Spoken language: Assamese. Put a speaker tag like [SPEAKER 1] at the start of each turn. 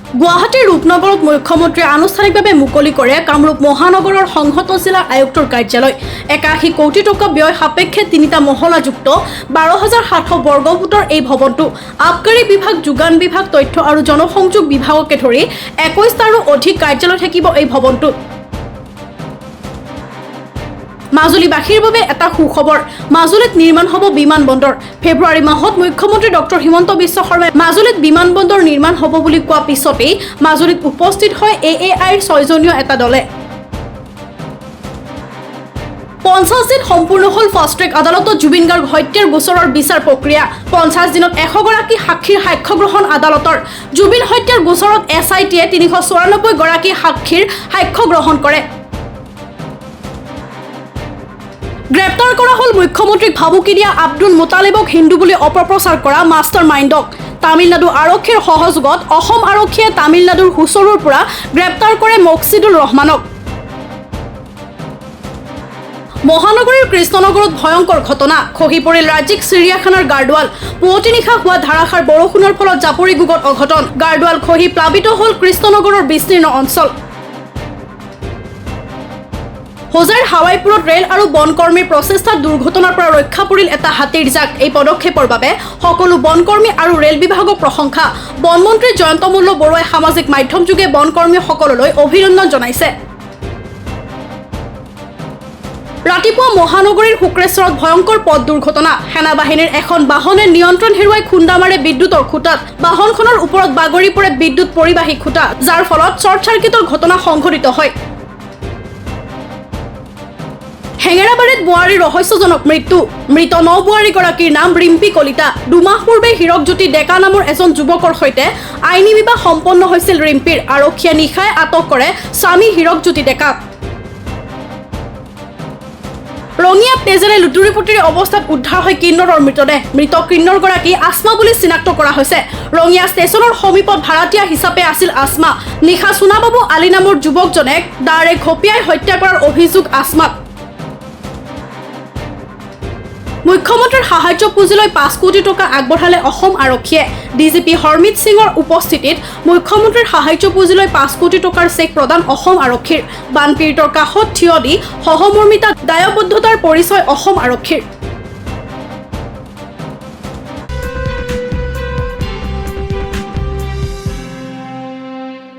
[SPEAKER 1] গুৱাহাটীৰ ৰূপনগৰত মুখ্যমন্ত্ৰীয়ে আনুষ্ঠানিকভাৱে মুকলি কৰে কামৰূপ মহানগৰৰ সংহত জিলা আয়ুক্তৰ কাৰ্যালয়। 81 কোটি টকা ব্যয় সাপেক্ষে 3টা মহলাযুক্ত 12,700 বৰ্গফুটৰ এই ভৱনটো আবকাৰী বিভাগ, যোগান বিভাগ, তথ্য আৰু জনসংযোগ বিভাগকে ধৰি 21টাৰো অধিক কাৰ্যালয় থাকিব এই ভৱনটোত। মাজুলীবাসীৰ বাবে এটা সুখবৰ, মাজুলীত নিৰ্মাণ হ'ব বিমানবন্দৰ। ফেব্ৰুৱাৰী মাহত মুখ্যমন্ত্ৰী ডক্টৰ হিমন্ত বিশ্ব শৰ্মাই মাজুলীত বিমানবন্দৰ নিৰ্মাণ হ'ব বুলি কোৱা পিছতেই মাজুলীত উপস্থিত হয় AAIৰ 6জনীয়া এটা দলে। 50 দিন সম্পূৰ্ণ হ'ল ফাষ্ট ট্ৰেক আদালতত জুবিন গাৰ্গ হত্যাৰ গোচৰৰ বিচাৰ প্ৰক্ৰিয়া। 50 দিনত 100গৰাকী সাক্ষীৰ সাক্ষ্য গ্ৰহণ আদালতৰ। জুবিন হত্যাৰ গোচৰত SITয়ে 394 গৰাকী সাক্ষীৰ সাক্ষ্য গ্ৰহণ কৰে। গ্ৰেপ্তাৰ কৰা হ'ল মুখ্যমন্ত্ৰীক ভাবুকি দিয়া আব্দুল মুতালিবক হিন্দু বুলি অপপ্ৰচাৰ কৰা মাষ্টাৰ মাইণ্ডক। তামিলনাডু আৰক্ষীৰ সহযোগত অসম আৰক্ষীয়ে তামিলনাডুৰ হুচৰুৰ পৰা গ্ৰেপ্তাৰ কৰে মকছিদুল ৰহমানক। মহানগৰীৰ কৃষ্ণনগৰত ভয়ংকৰ ঘটনা, খহি পৰিল ৰাজ্যিক চিৰিয়াখানাৰ গাৰ্ডৱাল। পুৱতি নিশা হোৱা ধাৰাসাৰ বৰষুণৰ ফলত জাপৰিগোগত অঘটন, গাৰ্ডৱাল খহি প্লাবিত হ'ল কৃষ্ণনগৰৰ বিস্তীৰ্ণ অঞ্চল। হোজাইৰ হাৱাইপুৰত ৰেল আৰু বনকৰ্মীৰ প্ৰচেষ্টাত দুৰ্ঘটনাৰ পৰা ৰক্ষা পৰিল এটা হাতীৰ জাক। এই পদক্ষেপৰ বাবে সকলো বনকৰ্মী আৰু ৰেল বিভাগক প্ৰশংসা। বনমন্ত্ৰী জয়ন্ত মল্ল বৰুৱাই সামাজিক মাধ্যমযোগে বনকৰ্মীসকললৈ অভিনন্দন জনাইছে। ৰাতিপুৱা মহানগৰীৰ শুক্ৰেশ্বৰত ভয়ংকৰ পথ দুৰ্ঘটনা, সেনাবাহিনীৰ এখন বাহনে নিয়ন্ত্ৰণ হেৰুৱাই খুন্দা মাৰে বিদ্যুতৰ খুঁটাত। বাহনখনৰ ওপৰত বাগৰি পৰে বিদ্যুৎ পৰিবাহী খুঁটা, যাৰ ফলত শ্বৰ্ট চাৰ্কিটৰ ঘটনা সংঘটিত হয়। হেঙেৰাবাৰীত বোৱাৰীৰ ৰহস্যজনক মৃত্যু। মৃত নবোৱাৰীগৰাকীৰ নাম ৰিম্পী কলিতা। 2 মাহ পূৰ্বে হীৰকজ্যোতি ডেকা নামৰ এজন যুৱকৰ সৈতে আইনী বিবাহ সম্পন্ন হৈছিল ৰিম্পীৰ। আৰক্ষীয়ে নিশাই আটক কৰে স্বামী হীৰকজ্যোতি ডেকাক। ৰঙিয়াত তেজেৰে লুতুৰি পুতুৰি অৱস্থাত উদ্ধাৰ হয় কিন্নৰৰ মৃতদেহ। মৃত কিন্নৰগৰাকী আসমা বুলি চিনাক্ত কৰা হৈছে। ৰঙিয়া ষ্টেচনৰ সমীপত ভাড়াতীয়া হিচাপে আছিল আসমা। নিশা সোণাবাবু আলী নামৰ যুৱকজনে দাৰে ঘপিয়াই হত্যা কৰাৰ অভিযোগ আসমাক। মুখ্যমন্ত্ৰীৰ সাহায্য পুঁজিলৈ 5 কোটি টকা আগবঢ়ালে অসম আৰক্ষীয়ে। DGP হৰমিত সিঙৰ উপস্থিতিত মুখ্যমন্ত্ৰীৰ সাহায্য পুঁজিলৈ 5 কোটি টকাৰ চেক প্ৰদান অসম আৰক্ষীৰ। বানপীড়িতৰ কাষত থিয় দি সহমৰ্মিতা দায়বদ্ধতাৰ পৰিচয় অসম আৰক্ষীৰ।